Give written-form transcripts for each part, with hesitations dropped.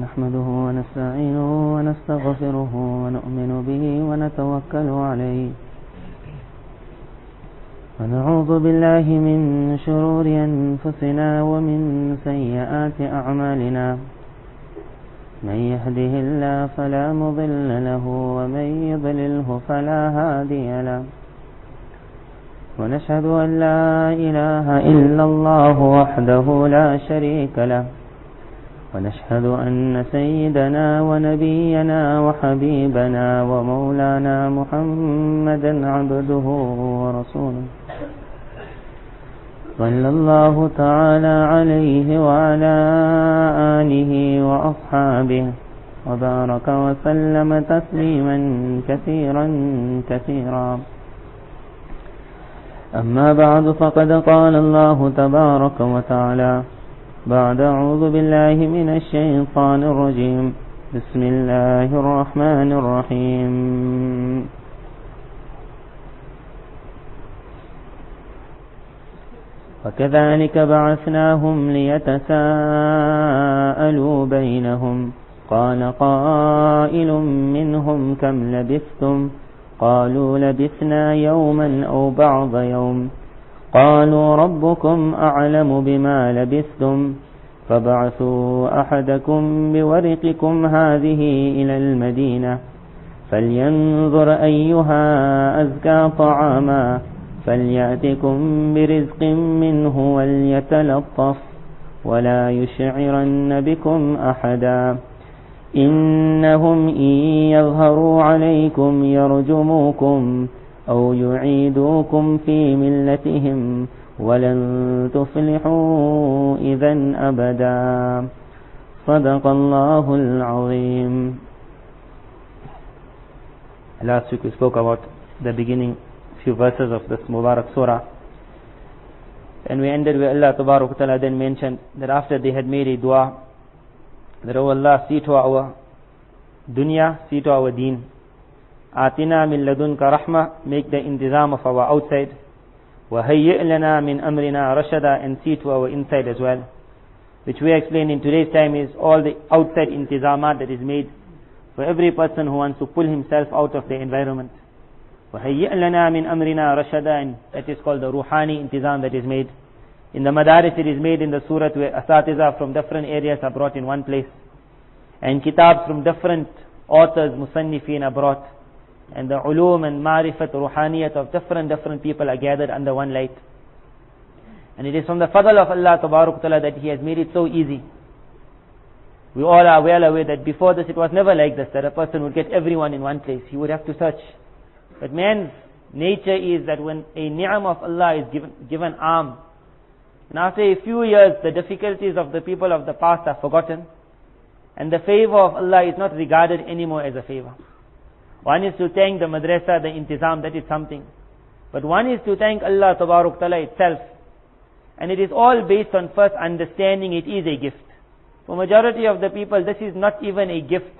نحمده ونستعينه ونستغفره ونؤمن به ونتوكل عليه ونعوذ بالله من شرور أنفسنا ومن سيئات أعمالنا من يهده الله فلا مضل له ومن يضلله فلا هادي له ونشهد أن لا إله إلا الله وحده لا شريك له ونشهد أن سيدنا ونبينا وحبيبنا ومولانا محمدا عبده ورسوله صلى الله تعالى عليه وعلى آله وأصحابه وبارك وسلم تسليما كثيرا كثيرا. أما بعد فقد قال الله تبارك وتعالى بعد أعوذ بالله من الشيطان الرجيم بسم الله الرحمن الرحيم وكذلك بعثناهم ليتساءلوا بينهم قال قائل منهم كم لبثتم قالوا لبثنا يوما أو بعض يوم قالوا ربكم أعلم بما لبثتم فابعثوا أحدكم بورقكم هذه إلى المدينة فلينظر أيها أزكى طعاما فليأتكم برزق منه وليتلطف ولا يشعرن بكم أحدا إنهم إن يظهروا عليكم يرجموكم أو يعيدوكم في ملتهم ولن تفلحوا إذا أبدا صدق الله العظيم. Last week we spoke about the beginning few verses of this Mubarak Surah, and we ended where Allah Tabarak Ta'ala then mentioned that after they had made a dua that, oh Allah, see to our dunya, see to our deen, Atina min ladunka rahma, make the intizam of our outside, wa hayyi' lana min amrina rashada, and see to our inside as well, which we explained in today's time is all the outside intizamat that is made for every person who wants to pull himself out of the environment. Wa hayyi' lana min amrina rashada, and that is called the ruhani intizam that is made. In the madaris it is made in the surah where asatiza from different areas are brought in one place, and kitabs from different authors, musannifin, are brought, and the ulum and marifat, ruhaniyat of different people are gathered under one light. And it is from the fadl of Allah Tabarak Ta'ala that He has made it so easy. We all are well aware that before this it was never like this, that a person would get everyone in one place. He would have to search. But man's nature is that when a ni'am of Allah is given arm, and after a few years the difficulties of the people of the past are forgotten, and the favor of Allah is not regarded anymore as a favor. One is to thank the madrasa, the intizam, that is something. But one is to thank Allah Tabarak Ta'ala itself. And it is all based on first understanding it is a gift. For majority of the people, this is not even a gift.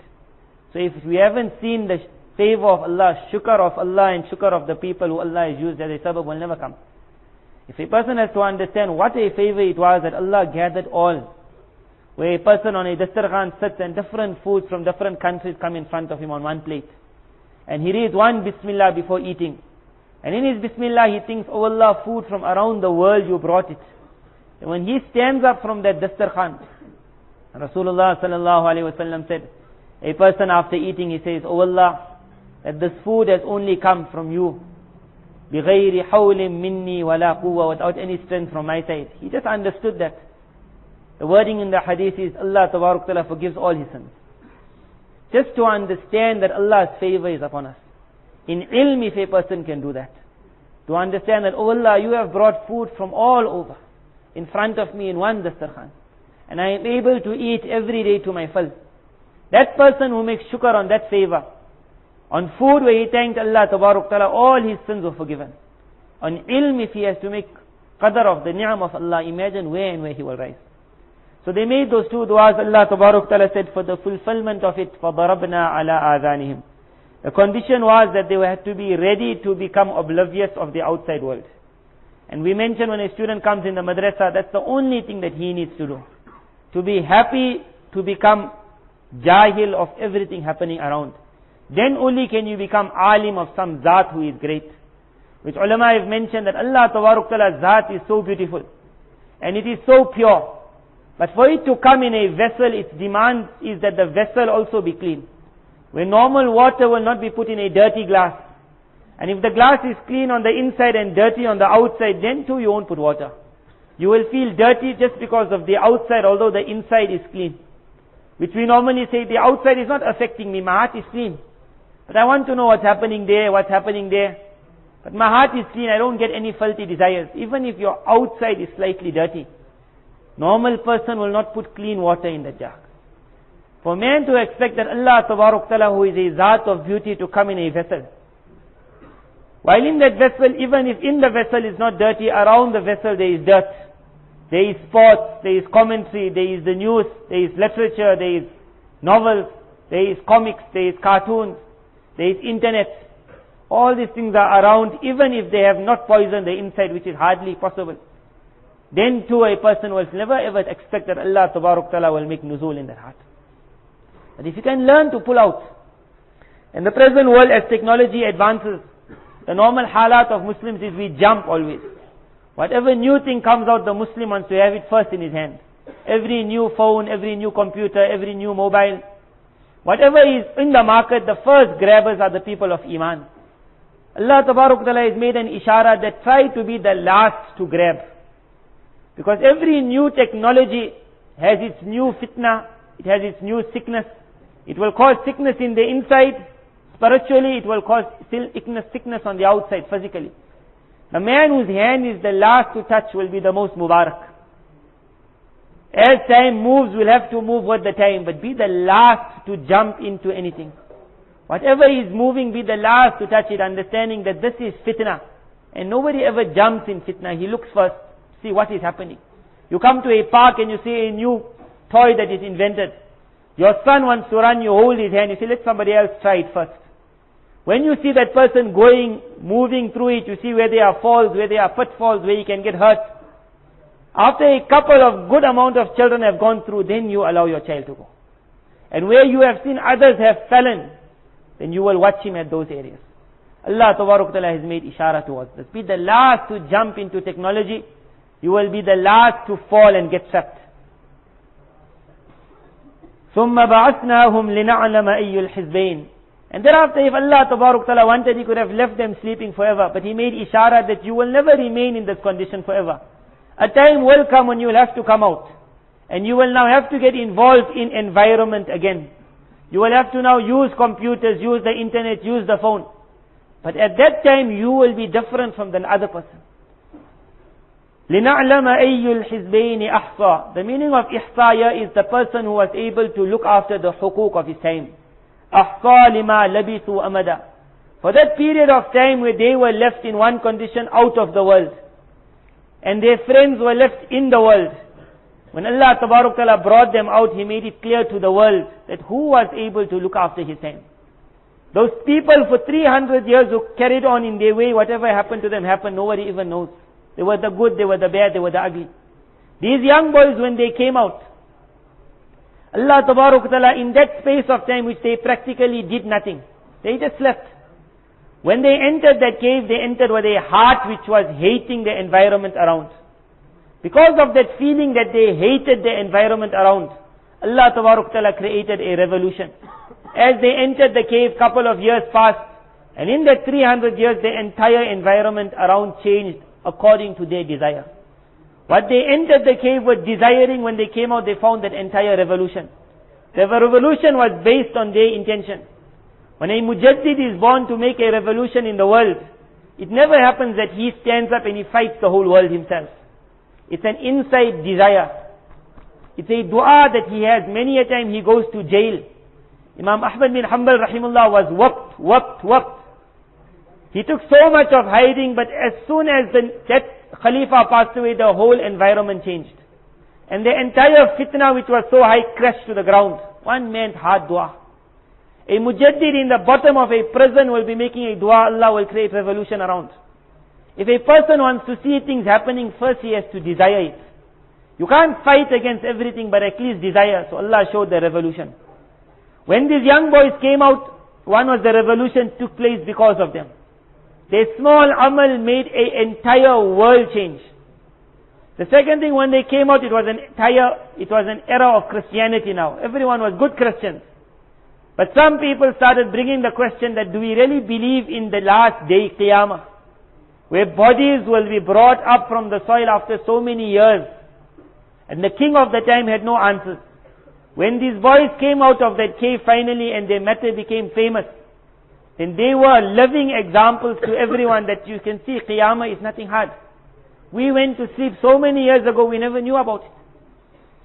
So if we haven't seen the favor of Allah, shukr of Allah and shukr of the people who Allah has used as a sabab, will never come. If a person has to understand what a favor it was that Allah gathered all, where a person on a dastarkhan sits and different foods from different countries come in front of him on one plate, and he reads one Bismillah before eating, and in his Bismillah he thinks, oh Allah, food from around the world you brought it. And when he stands up from that dastarkhan, Rasulullah sallallahu alaihi wasallam said, a person after eating he says, oh Allah, that this food has only come from you, بِغَيْرِ حَوْلٍ مِنِّي وَلَا قُوَّةٍ, without any strength from my side. He just understood that. The wording in the hadith is, Allah Tabarak Ta'ala forgives all his sins. Just to understand that Allah's favor is upon us. In ilm, if a person can do that, to understand that, oh Allah, you have brought food from all over in front of me in one dastarkhan, and I am able to eat every day to my full. That person who makes shukr on that favor, on food where he thanked Allah Tabarak Ta'ala, all his sins were forgiven. On ilm, if he has to make qadr of the ni'am of Allah, imagine where and where he will rise. So they made those two du'as. Allah Tabarak Ta'ala said, for the fulfillment of it, فَضَرَبْنَا عَلَىٰ آذَانِهِمْ. The condition was that they had to be ready to become oblivious of the outside world. And we mentioned when a student comes in the madrasa, that's the only thing that he needs to do. To be happy to become jahil of everything happening around. Then only can you become alim of some zat who is great. Which ulama have mentioned that Allah Tabaruk Ta'ala's zat is so beautiful. And it is so pure. But for it to come in a vessel, its demand is that the vessel also be clean. Where normal water will not be put in a dirty glass. And if the glass is clean on the inside and dirty on the outside, then too you won't put water. You will feel dirty just because of the outside, although the inside is clean. Which we normally say, the outside is not affecting me, my heart is clean. But I want to know what's happening there, what's happening there. But my heart is clean, I don't get any filthy desires. Even if your outside is slightly dirty. Normal person will not put clean water in the jug. For man to expect that Allah Tabaruk Ta'ala, who is a zat of beauty, to come in a vessel. While in that vessel, even if in the vessel is not dirty, around the vessel there is dirt. There is sports, there is commentary, there is the news, there is literature, there is novels, there is comics, there is cartoons, there is internet. All these things are around, even if they have not poisoned the inside, which is hardly possible. Then too a person will never ever expect that Allah Tabaruk Ta'ala will make nuzul in their heart. But if you can learn to pull out. In the present world, as technology advances, the normal halat of Muslims is we jump always. Whatever new thing comes out, the Muslim wants to have it first in his hand. Every new phone, every new computer, every new mobile. Whatever is in the market, the first grabbers are the people of Iman. Allah Tabaruk Ta'ala has made an ishara that try to be the last to grab. Because every new technology has its new fitna, it has its new sickness. It will cause sickness in the inside. Spiritually, it will cause sickness on the outside, physically. The man whose hand is the last to touch will be the most mubarak. As time moves, we'll have to move with the time, but be the last to jump into anything. Whatever is moving, be the last to touch it, understanding that this is fitna. And nobody ever jumps in fitna. He looks first, see what is happening. You come to a park and you see a new toy that is invented. Your son wants to run, you hold his hand, you say, let somebody else try it first. When you see that person going, moving through it, you see where there are falls, where there are pitfalls, where he can get hurt. After a couple of good amount of children have gone through, then you allow your child to go. And where you have seen others have fallen, then you will watch him at those areas. Allah Tabaruk Ta'ala has made ishara towards this. Be the last to jump into technology. You will be the last to fall and get trapped. ثُمَّ بَعَثْنَاهُمْ لِنَعْلَمَ أَيُّ الْحِزْبَيْنِ. And thereafter, if Allah Tabaruk Ta'ala wanted, He could have left them sleeping forever. But He made ishara that you will never remain in this condition forever. A time will come when you will have to come out. And you will now have to get involved in environment again. You will have to now use computers, use the internet, use the phone. But at that time, you will be different from the other person. لِنَعْلَمَ أَيُّ الْحِزْبَيْنِ أَحْصَى. The meaning of ihsaya is the person who was able to look after the hukuk of his time. أَحْصَى لِمَا لَبِثُوا أَمَدًا. For that period of time where they were left in one condition out of the world, and their friends were left in the world, when Allah Tabaruk Ta'ala brought them out, He made it clear to the world that who was able to look after his time. Those people for 300 years who carried on in their way, whatever happened to them happened, nobody even knows. They were the good, they were the bad, they were the ugly. These young boys, when they came out, Allah Tabaruk Ta'ala, in that space of time which they practically did nothing, they just slept. When they entered that cave, they entered with a heart which was hating the environment around. Because of that feeling that they hated the environment around, Allah Tabaruk Ta'ala created a revolution. As they entered the cave, couple of years passed, and in that 300 years, the entire environment around changed according to their desire. What they entered the cave were desiring, when they came out, they found that entire revolution. The revolution was based on their intention. When a mujaddid is born to make a revolution in the world, it never happens that he stands up and he fights the whole world himself. It's an inside desire. It's a dua that he has. Many a time he goes to jail. Imam Ahmad bin Hanbal rahimullah was whopped. He took so much of hiding, but as soon as that Khalifa passed away, the whole environment changed. And the entire fitna which was so high crashed to the ground. One man's hard dua. A mujaddid in the bottom of a prison will be making a dua, Allah will create revolution around. If a person wants to see things happening, first he has to desire it. You can't fight against everything, but at least desire. So Allah showed the revolution. When these young boys came out, one was the revolution took place because of them. Their small amal made an entire world change. The second thing, when they came out, it was an era of Christianity now. Everyone was good Christians. But some people started bringing the question that do we really believe in the last day, Qiyamah, where bodies will be brought up from the soil after so many years. And the king of the time had no answers. When these boys came out of that cave finally and their matter became famous, then they were living examples to everyone that you can see Qiyamah is nothing hard. We went to sleep so many years ago, we never knew about it.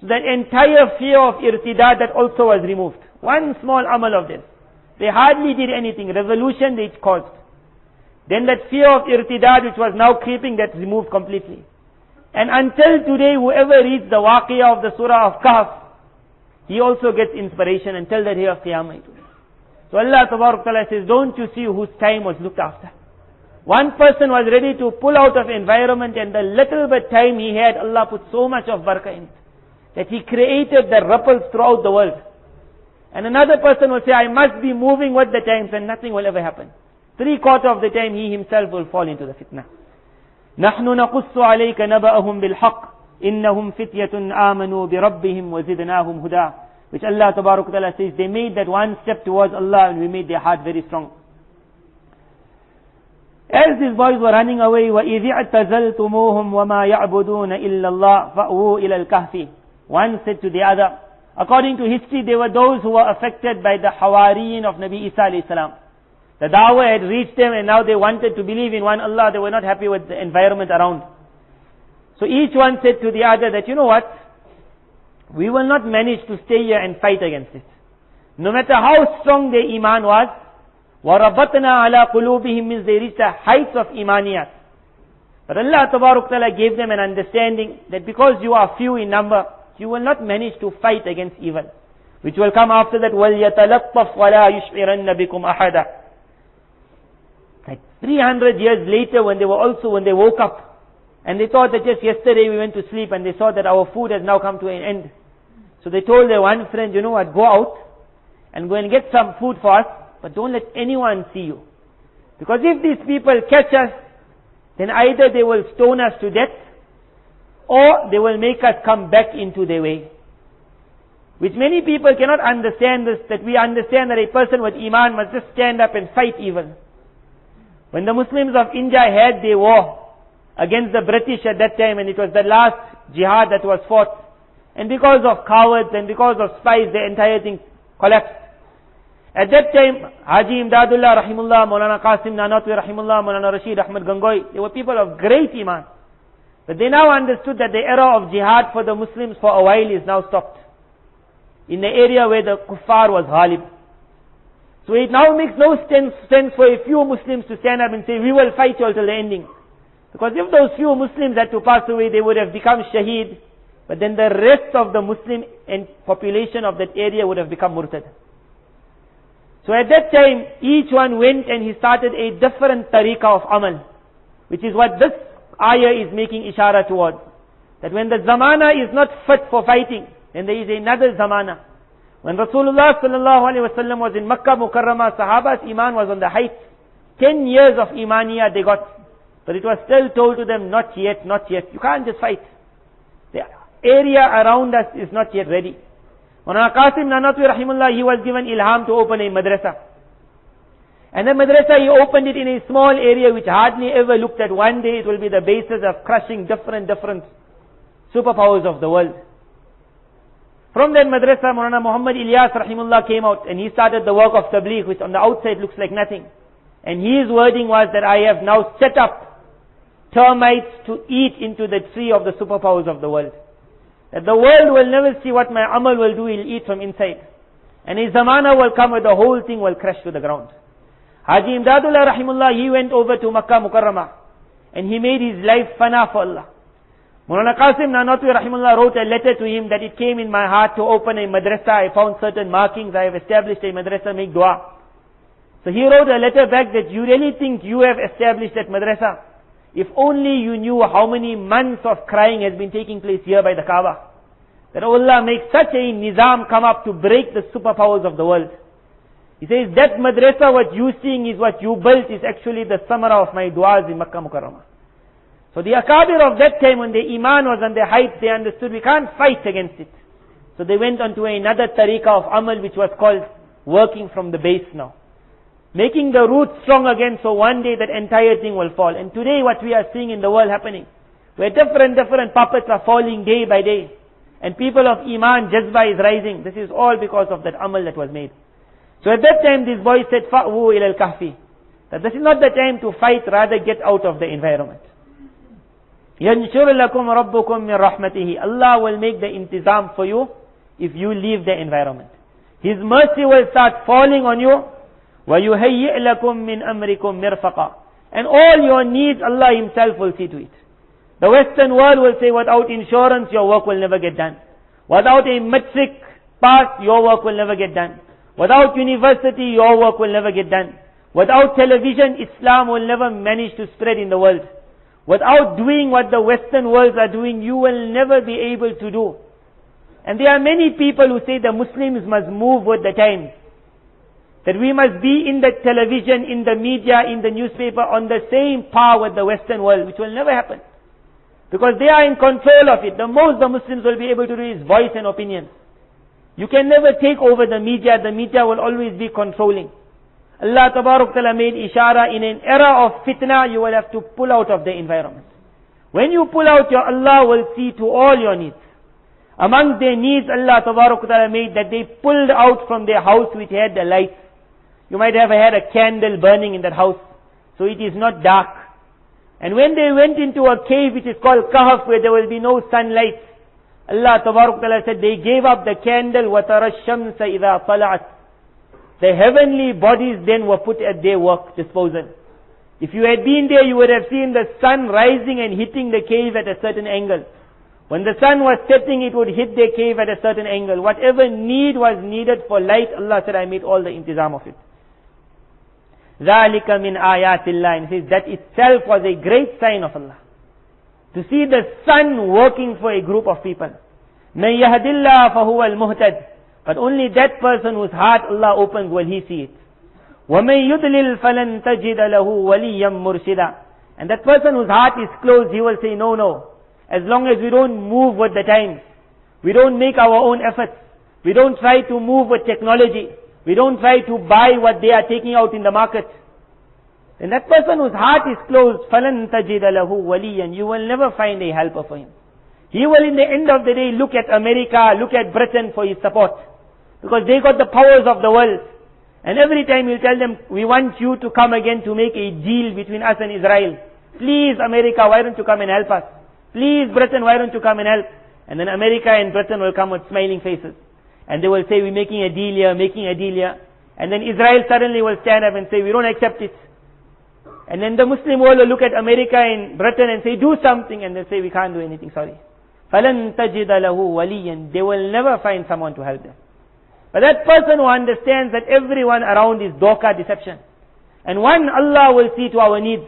So that entire fear of irtidad, that also was removed. One small amal of this. They hardly did anything. Revolution they caused. Then that fear of irtidad which was now creeping, that's removed completely. And until today, whoever reads the waqiyah of the Surah of Kahf, he also gets inspiration until the day of Qiyamah. So Allah Ta'ala says, don't you see whose time was looked after? One person was ready to pull out of environment, and the little bit time he had, Allah put so much of barakah in it, that he created the ripples throughout the world. And another person will say, I must be moving with the times, and nothing will ever happen. 3/4 of the time he himself will fall into the fitna. نَحْنُ نَقُصُّ عَلَيْكَ نَبَأَهُمْ بِالْحَقِّ إِنَّهُمْ فِتْيَةٌ آمَنُوا بِرَبِّهِمْ وَزِدْنَاهُمْ هُدًى. Which Allah Ta'ala says, they made that one step towards Allah, and we made their heart very strong. As these boys were running away, وَإِذِ اعْتَزَلْتُمُوهُمْ وَمَا يَعْبُدُونَ إِلَّا اللَّهِ فَأْوُوا إِلَى الْكَهْفِ. One said to the other, according to history, there were those who were affected by the Hawariyin of Nabi Isa alayhi salam. The dawah had reached them, and now they wanted to believe in one Allah. They were not happy with the environment around. So each one said to the other that, you know what? We will not manage to stay here and fight against it. No matter how strong their iman was, وَرَبَطْنَا عَلَىٰ قُلُوبِهِمْ means they reached the heights of imaniyat. But Allah Ta'ala gave them an understanding that because you are few in number, you will not manage to fight against evil. Which will come after that, وَلْيَتَلَطَّفْ وَلَا يُشْعِرَنَّ بِكُمْ أَحَدًا. Like 300 years later, when they woke up, and they thought that just yesterday we went to sleep, and they saw that our food has now come to an end. So they told their one friend, you know what, go out and go and get some food for us, but don't let anyone see you. Because if these people catch us, then either they will stone us to death, or they will make us come back into their way. Which many people cannot understand this, that we understand that a person with iman must just stand up and fight evil. When the Muslims of India had their war against the British at that time, and it was the last jihad that was fought, and because of cowards and because of spies, the entire thing collapsed. At that time, Haji Imdadullah Rahimullah, Molana Qasim Nanatwi Rahimullah, Molana Rashid Ahmad Gangohi, they were people of great iman. But they now understood that the era of jihad for the Muslims for a while is now stopped. In the area where the kuffar was ghalib. So it now makes no sense for a few Muslims to stand up and say, we will fight you until the ending. Because if those few Muslims had to pass away, they would have become shaheed. But then the rest of the Muslim and population of that area would have become murtad. So at that time, each one went and he started a different tariqah of amal. Which is what this ayah is making ishara towards. That when the zamana is not fit for fighting, then there is another zamana. When Rasulullah sallallahu alaihi wasallam was in Makkah Mukarramah, Sahaba's iman was on the height. 10 years of imaniyah they got. But it was still told to them, not yet, not yet. You can't just fight. The area around us is not yet ready. When Qasim Nanatwi Rahimullah, he was given ilham to open a madrasa. And the madrasa, he opened it in a small area which hardly ever looked at. One day it will be the basis of crushing different superpowers of the world. From that madrasa, Molana Muhammad Ilyas Rahimullah came out and he started the work of tabligh, which on the outside looks like nothing. And his wording was that I have now set up termites to eat into the tree of the superpowers of the world. That the world will never see what my amal will do, he'll eat from inside. And a zamana will come where the whole thing will crash to the ground. Haji Imdadullah Rahimullah, he went over to Makkah Mukarramah and he made his life fana for Allah. Molana Qasim Nanatwi Rahimullah wrote a letter to him that it came in my heart to open a madrasa. I found certain markings. I have established a madrasa, make dua. So he wrote a letter back that you really think you have established that madrasa? If only you knew how many months of crying has been taking place here by the Kaaba. that Allah makes such a nizam come up to break the superpowers of the world. He says, that madrasa what you seeing is what you built is actually the samara of my du'as in Makkah Mukarramah. So the Akabir of that time when the Iman was on their height, they understood we can't fight against it. So they went on to another tariqah of amal which was called working from the base now. Making the roots strong again so one day that entire thing will fall. And today what we are seeing in the world happening, where different puppets are falling day by day. And people of Iman, Jazba is rising. This is all because of that amal that was made. So at that time this boy said, Fa'wu ila al-Kahfi. That this is not the time to fight, rather get out of the environment. يَنْشُرُ لَكُمْ رَبُّكُمْ مِنْ رَحْمَتِهِ. Allah will make the intizam for you if you leave the environment. His mercy will start falling on you. وَيُهَيِّئْ لَكُمْ مِنْ أَمْرِكُمْ مِرْفَقًا. And all your needs, Allah Himself will see to it. The Western world will say, without insurance, your work will never get done. Without a matric pass, your work will never get done. Without university, your work will never get done. Without television, Islam will never manage to spread in the world. Without doing what the Western worlds are doing, you will never be able to do. And there are many people who say the Muslims must move with the times. That we must be in the television, in the media, in the newspaper, on the same par with the Western world, which will never happen. Because they are in control of it. The most the Muslims will be able to do is voice and opinion. You can never take over the media will always be controlling. Allah Tabarak Ta'ala made ishara, in an era of fitna, you will have to pull out of the environment. When you pull out, your Allah will see to all your needs. Among their needs, Allah Tabarak Ta'ala made that they pulled out from their house which had the lights. You might have had a candle burning in that house, so it is not dark. And when they went into a cave which is called Kahf, where there will be no sunlight, Allah Tabarak Ta'ala said they gave up the candle, وَتَرَى الشَّمْسَ إِذَا طَلَعَتْ. The heavenly bodies then were put at their work disposal. If you had been there, you would have seen the sun rising and hitting the cave at a certain angle. When the sun was setting, it would hit the cave at a certain angle. Whatever need was needed for light, Allah said, I made all the intizam of it. ذَلِكَ مِنْ آيَاتِ اللَّهِ. And it says that itself was a great sign of Allah. To see the sun working for a group of people. مَنْ يَهْدِ اللَّهِ فَهُوَ الْمُهْتَدِ. But only that person whose heart Allah opens will he see it. وَمَنْ يُضْلِلْ فَلَنْ تَجِدَ لَهُ وَلِيًّا مُرْشِدًا. And that person whose heart is closed, he will say, no. As long as we don't move with the times, we don't make our own efforts, we don't try to move with technology, we don't try to buy what they are taking out in the market, then that person whose heart is closed, فَلَنْ تَجِدَ لَهُ وَلِيًّا. You will never find a helper for him. He will in the end of the day look at America, look at Britain for his support. Because they got the powers of the world. And every time he'll tell them, we want you to come again to make a deal between us and Israel. Please America, why don't you come and help us? Please Britain, why don't you come and help? And then America and Britain will come with smiling faces. And they will say, we're making a deal here, And then Israel suddenly will stand up and say, we don't accept it. And then the Muslim world will look at America and Britain and say, do something. And they'll say, we can't do anything, sorry. فَلَنْ تَجِدَ لَهُ وَلِيًّا. They will never find someone to help them. But that person who understands that everyone around is doka, deception. And one, Allah will see to our needs.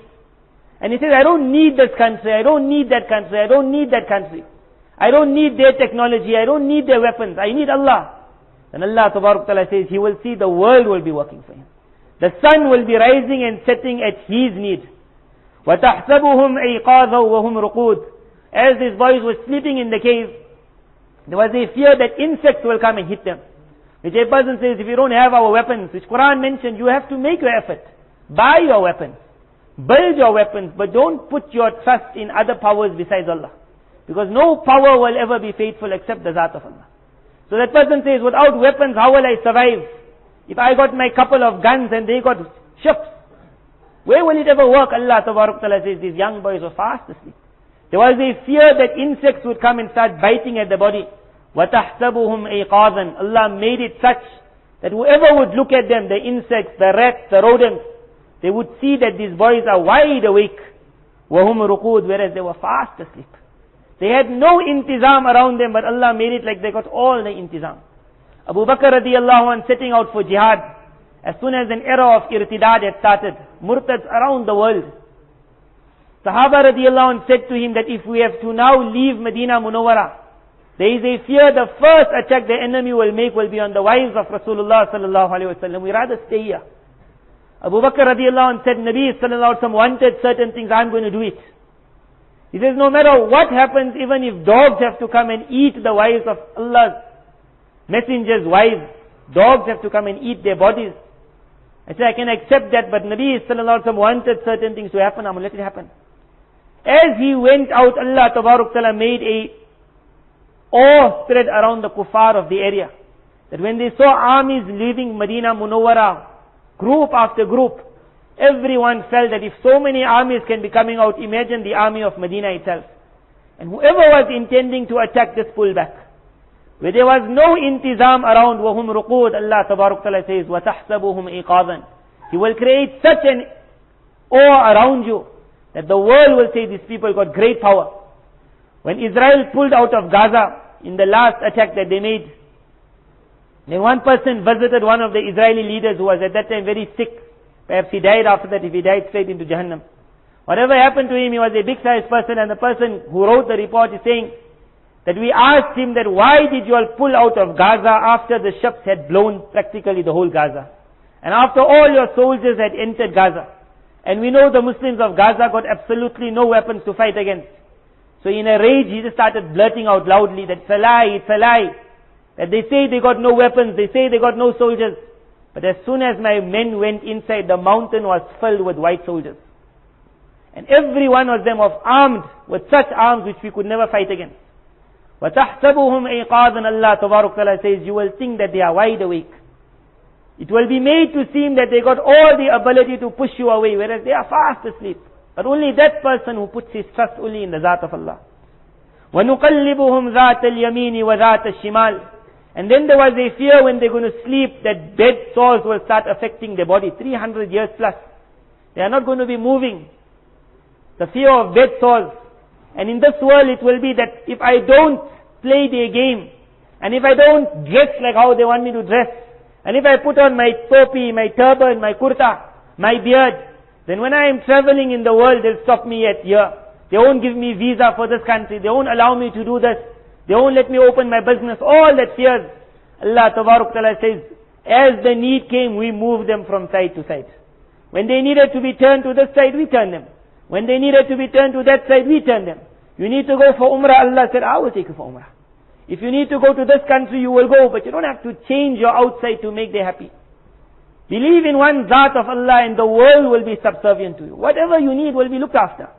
And he says, I don't need this country, I don't need that country, I don't need that country. I don't need their technology, I don't need their weapons, I need Allah. Then Allah Tabarak Ta'ala says, He will see the world will be working for Him. The sun will be rising and setting at His need. وَتَحْسَبُهُمْ أَيْقَاظًا وَهُمْ رُقُودٌ. As these boys were sleeping in the cave, there was a fear that insects will come and hit them. Which a person says, if you don't have our weapons, which Quran mentioned, you have to make your effort. Buy your weapons. Build your weapons, but don't put your trust in other powers besides Allah. Because no power will ever be faithful except the Zat of Allah. So that person says, without weapons, how will I survive? If I got my couple of guns and they got ships, where will it ever work? Allah Tabarak Ta'ala says, these young boys were fast asleep. There was a fear that insects would come and start biting at the body. وَتَحْسَبُهُمْ أَيْقَاظًا. Allah made it such that whoever would look at them, the insects, the rats, the rodents, they would see that these boys are wide awake. وَهُمْ رُقُودٌ. Whereas they were fast asleep. They had no intizam around them, but Allah made it like they got all the intizam. Abu Bakr radiallahu anh setting out for jihad. As soon as an era of irtidad had started, murtads around the world, Sahaba radiallahu anh said to him that if we have to now leave Medina Munawwara, There is a fear the first attack the enemy will make will be on the wives of Rasulullah sallallahu alaihi wasallam. We rather stay here. Abu Bakr radiallahu anh said, Nabi sallallahu alaihi wasallam wanted certain things, I'm going to do it. He says, no matter what happens, even if dogs have to come and eat the wives of Allah's messengers' wives, dogs have to come and eat their bodies. I said, I can accept that, but Nabi sallallahu alaihi wasallam wanted certain things to happen, I'm going to let it happen. As he went out, Allah Tabaruk Ta'ala made a awe spread around the kuffar of the area. That when they saw armies leaving Medina Munawwara, group after group, everyone felt that if so many armies can be coming out, imagine the army of Medina itself. And whoever was intending to attack, just pull back. Where there was no intizam around, وَهُمْ رُقُودٌ, Allah Tabaruk Ta'ala says, وَتَحْسَبُهُمْ إِيقَاظًا. He will create such an awe around you, that the world will say these people got great power. When Israel pulled out of Gaza, in the last attack that they made, then one person visited one of the Israeli leaders who was at that time very sick. Perhaps he died after that, if he died straight into Jahannam. Whatever happened to him, he was a big sized person, and the person who wrote the report is saying that we asked him that why did you all pull out of Gaza after the ships had blown practically the whole Gaza? And after all your soldiers had entered Gaza. And we know the Muslims of Gaza got absolutely no weapons to fight against. So in a rage, he just started blurting out loudly that it's a lie, it's a lie. That they say they got no weapons, they say they got no soldiers. But as soon as my men went inside, the mountain was filled with white soldiers. And every one of them was armed with such arms which we could never fight against. وَتَحْسَبُهُمْ إِيقَاظًا, Allah Tabaruk Ta'ala says, you will think that they are wide awake. It will be made to seem that they got all the ability to push you away, whereas they are fast asleep. But only that person who puts his trust only in the Zat of Allah. وَنُقَلِّبُهُمْ ذَاتَ الْيَمِينِ وَذَاتَ الشِّمَالِ. And then there was a fear when they're going to sleep that bed sores will start affecting their body. 300 years plus. They are not going to be moving. The fear of bed sores. And in this world it will be that if I don't play their game, and if I don't dress like how they want me to dress, and if I put on my topi, my turban, my kurta, my beard, then when I am traveling in the world, they'll stop me at here. They won't give me visa for this country. They won't allow me to do this. They won't let me open my business. All that fears. Allah Tabaruk Ta'ala says, as the need came, we moved them from side to side. When they needed to be turned to this side, we turned them. When they needed to be turned to that side, we turned them. You need to go for Umrah, Allah said, I will take you for Umrah. If you need to go to this country, you will go, but you don't have to change your outside to make them happy. Believe in one Zat of Allah and the world will be subservient to you. Whatever you need will be looked after.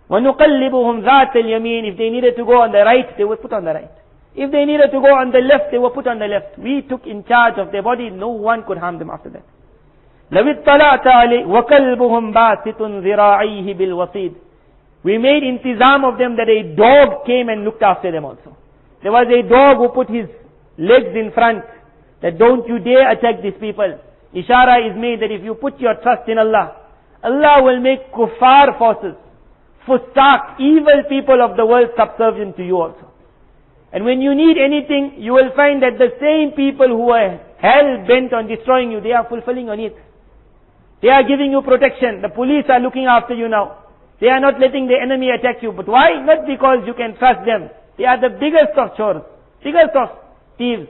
وَنُقَلِّبُهُمْ ذَاتَ الْيَمِينِ. If they needed to go on the right, they were put on the right. If they needed to go on the left, they were put on the left. We took in charge of their body. No one could harm them after that. لَوِ اطَّلَعْتَ عَلَيْهِ وَكَلْبُهُمْ بَاسِطٌ ذِرَاعَيْهِ بِالْوَصِيدِ. We made intizam of them that a dog came and looked after them also. There was a dog who put his legs in front, that don't you dare attack these people. Ishara is made that if you put your trust in Allah, Allah will make kuffar forces, fusaq, evil people of the world subservient to you also. And when you need anything, you will find that the same people who are hell-bent on destroying you, they are fulfilling your needs. They are giving you protection. The police are looking after you now. They are not letting the enemy attack you. But why? Not because you can trust them. They are the biggest of chores, biggest of thieves.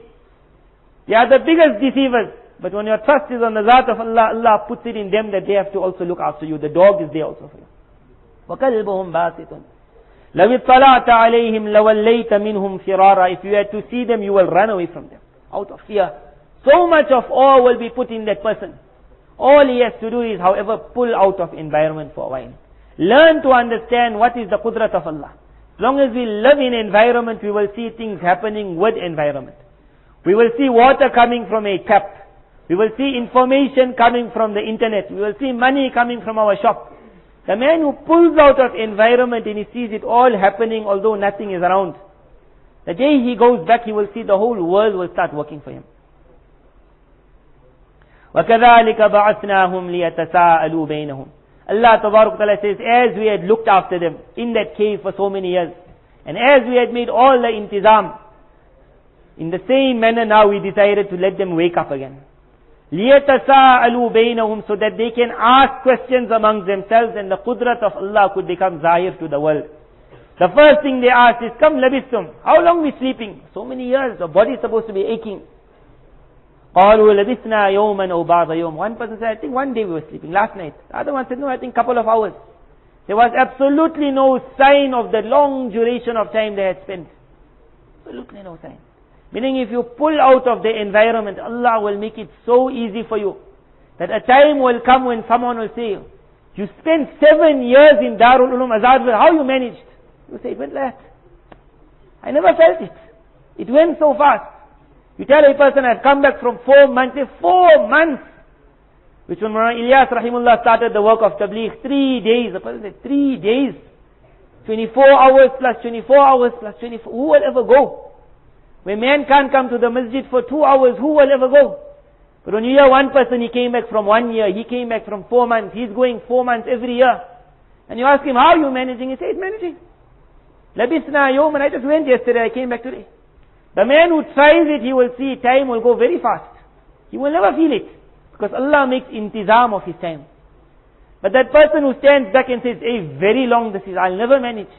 They are the biggest deceivers. But when your trust is on the Zat of Allah, Allah puts it in them that they have to also look after you. The dog is there also for you. وَكَلْبُهُمْ بَاسِطٌ لَوِ اطَّلَعْتَ عَلَيْهِمْ لَوَلَّيْتَ مِنْهُمْ فِرَارًا. If you had to see them, you will run away from them, out of fear. So much of awe will be put in that person. All he has to do is, however, pull out of environment for a while. Learn to understand what is the qudrat of Allah. As long as we live in environment, we will see things happening with environment. We will see water coming from a tap. We will see information coming from the internet. We will see money coming from our shop. The man who pulls out of environment and he sees it all happening although nothing is around, the day he goes back, he will see the whole world will start working for him. وَكَذَلِكَ بَعَثْنَاهُمْ لِيَتَسَاءَلُوا بَيْنَهُمْ. Allah Tabaruk Ta'ala says, as we had looked after them in that cave for so many years, and as we had made all the intizam, in the same manner now we decided to let them wake up again. لِيَتَسَاءَلُوا بَيْنَهُمْ, so that they can ask questions amongst themselves and the qudrat of Allah could become zahir to the world. The first thing they asked is, Kam labistum, how long we sleeping? So many years, the body is supposed to be aching. قالوا لبثنا يوما أو بعض يوم. One person said, I think one day we were sleeping, last night. The other one said, no, I think couple of hours. There was absolutely no sign of the long duration of time they had spent. Absolutely no sign. Meaning if you pull out of the environment, Allah will make it so easy for you, that a time will come when someone will say, you spent 7 years in Darul Ulum Azadville, how you managed? You say, it went like that. I never felt it. It went so fast. You tell a person, I've come back from 4 months, say 4 months. Which when Molana Ilyas Rahimullah started the work of Tabligh, 3 days. The person said, 3 days. 24 hours plus 24 hours plus 24. Who will ever go? When man can't come to the masjid for 2 hours, who will ever go? But when you hear one person, he came back from 1 year, he came back from 4 months, he's going 4 months every year. And you ask him, how are you managing? He says, managing. Labisna yawm, and I just went yesterday, I came back today. The man who tries it, he will see time will go very fast. He will never feel it. Because Allah makes intizam of his time. But that person who stands back and says, hey, very long this is, I'll never manage.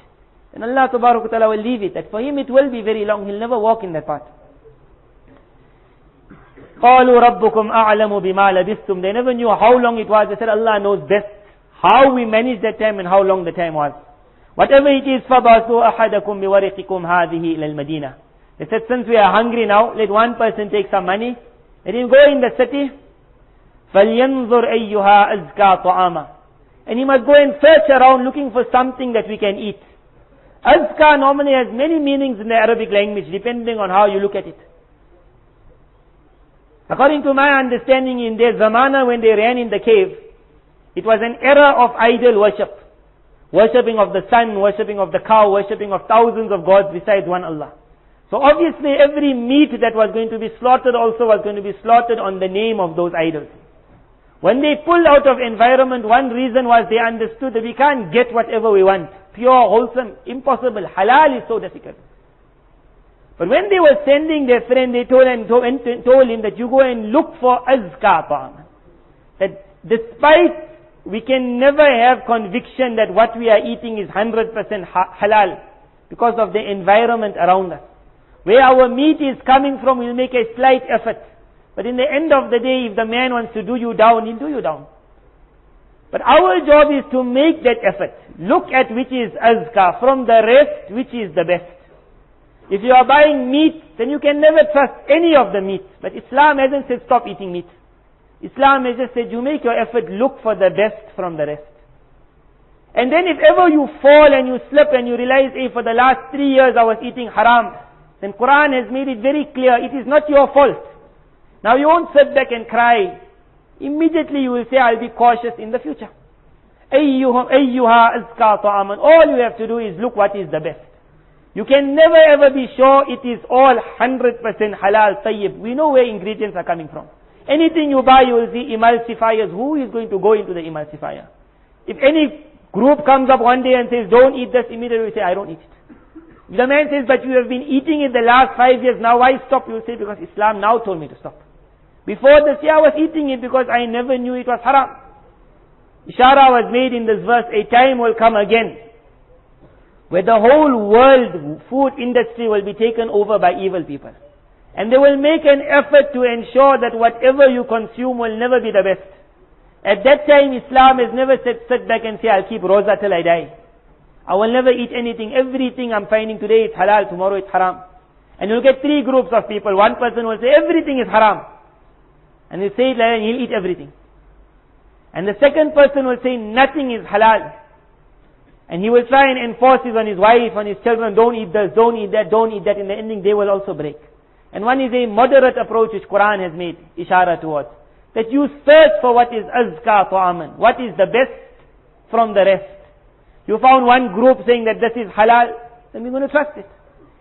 And Allah Tabarak Ta'ala will leave it. That for him it will be very long, he'll never walk in that path. قَالُوا رَبُّكُمْ أَعْلَمُ بِمَا لَبِثْتُمْ. They never knew how long it was. They said, Allah knows best how we managed that time and how long the time was. Whatever it is, فَبَعْثُوا أَحَدَكُمْ بِوَرِقِكُمْ هَذِهِ إِلَى الْمَدِينَةِ. They said, since we are hungry now, let one person take some money. Let him go in the city. فَلْيَنْظُرْ أَيُّهَا أَزْكَى طَعَامًا. And he must go and search around looking for something that we can eat. Azka normally has many meanings in the Arabic language, depending on how you look at it. According to my understanding, in their zamana when they ran in the cave, it was an era of idol worship. Worshipping of the sun, worshipping of the cow, worshipping of thousands of gods besides one Allah. So obviously every meat that was going to be slaughtered also was going to be slaughtered on the name of those idols. When they pulled out of environment, one reason was they understood that we can't get whatever we want. Pure, wholesome, impossible. Halal is so difficult. But when they were sending their friend, they told him that you go and look for azka ta'am. That despite we can never have conviction that what we are eating is 100% halal because of the environment around us. Where our meat is coming from, we'll make a slight effort. But in the end of the day, if the man wants to do you down, he'll do you down. But our job is to make that effort. Look at which is azka, from the rest, which is the best. If you are buying meat, then you can never trust any of the meat. But Islam hasn't said stop eating meat. Islam has just said you make your effort, look for the best from the rest. And then if ever you fall and you slip and you realize, hey, for the last 3 years I was eating haram, then Quran has made it very clear, it is not your fault. Now you won't sit back and cry. Immediately you will say, I'll be cautious in the future. Ayyuha azka ta'aman. All you have to do is look what is the best. You can never ever be sure it is all 100% halal, tayyib. We know where ingredients are coming from. Anything you buy, you will see emulsifiers. Who is going to go into the emulsifier? If any group comes up one day and says, don't eat this, immediately we say, I don't eat it. If the man says, but you have been eating it the last 5 years, now why stop? You will say, because Islam now told me to stop. Before this year I was eating it because I never knew it was haram. Ishara was made in this verse, a time will come again where the whole world food industry will be taken over by evil people. And they will make an effort to ensure that whatever you consume will never be the best. At that time, Islam has never said, sit back and say, I'll keep roza till I die. I will never eat anything. Everything I'm finding today is halal, tomorrow it's haram. And you'll get 3 groups of people. One person will say, everything is haram. And he'll say it like that, and he'll eat everything. And the second person will say, nothing is halal. And he will try and enforce it on his wife, on his children, don't eat this, don't eat that, don't eat that. In the ending, they will also break. And one is a moderate approach which Quran has made ishara towards. That you search for what is azka ta'aman, what is the best from the rest. You found one group saying that this is halal, then we're going to trust it.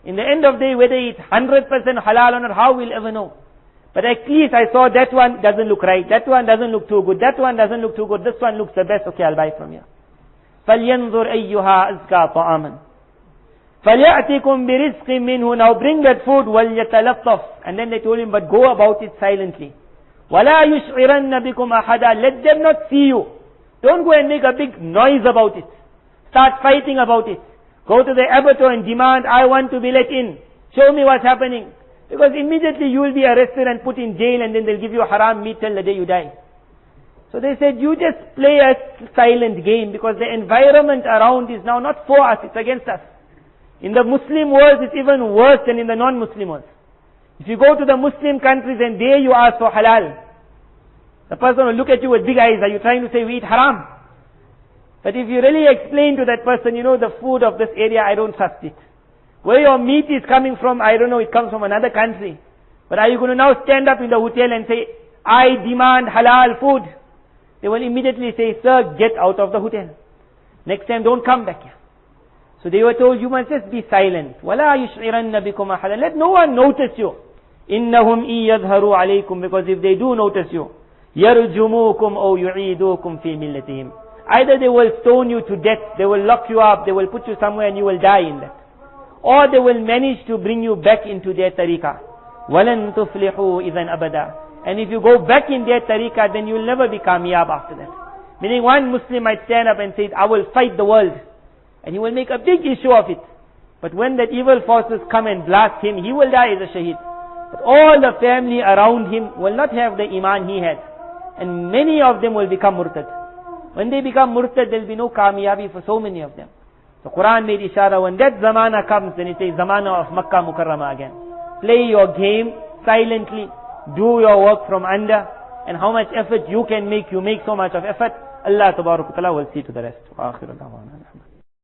In the end of the day, whether it's 100% halal or not, how we'll ever know? But at least I saw that one doesn't look right, that one doesn't look too good, that one doesn't look too good, this one looks the best, okay, I'll buy from you. فَلْيَنْظُرْ أَيُّهَا أَزْكَى طَعَامًا فَلْيَأْتِكُمْ بِرِزْقٍ مِّنْهُ. Now bring that food, وَلْيَتَلَطَّفْ. And then they told him, but go about it silently. وَلَا يُشْعِرَنَّ بِكُمْ أَحَدًا. Let them not see you. Don't go and make a big noise about it. Start fighting about it. Go to the abattoir and demand, I want to be let in. Show me what's happening. Because immediately you will be arrested and put in jail, and then they'll give you haram meat till the day you die. So they said, you just play a silent game, because the environment around is now not for us, it's against us. In the Muslim world, it's even worse than in the non-Muslim world. If you go to the Muslim countries and there you ask for halal, the person will look at you with big eyes. Are you trying to say we eat haram? But if you really explain to that person, the food of this area, I don't trust it. Where your meat is coming from, I don't know, it comes from another country. But are you going to now stand up in the hotel and say, I demand halal food? They will immediately say, sir, get out of the hotel. Next time, don't come back here. So they were told, you must just be silent. وَلَا يُشْعِرَنَّ بِكُمْ أَحَدًا. Let no one notice you. إِنَّهُمْ إِن يَظْهَرُوا عَلَيْكُمْ. Because if they do notice you, يَرْجُمُوكُمْ أَوْ يُعِيدُوكُمْ فِي مِلَّتِهِمْ. Either they will stone you to death, they will lock you up, they will put you somewhere and you will die in that. Or they will manage to bring you back into their tariqah. وَلَن تُفْلِحُوا إِذًا أَبَدًا. And if you go back in their tariqah, then you will never be kamiyab after that. Meaning one Muslim might stand up and say, I will fight the world. And he will make a big issue of it. But when that evil forces come and blast him, he will die as a shaheed. But all the family around him will not have the iman he had. And many of them will become murtad. When they become murtad, there will be no kamiyabi for so many of them. So Quran made ishara, when that zamana comes, then it says zamana of Makkah Mukarramah again. Play your game silently. Do your work from under. And how much effort you can make, you make so much of effort. Allah Ta'ala will see to the rest.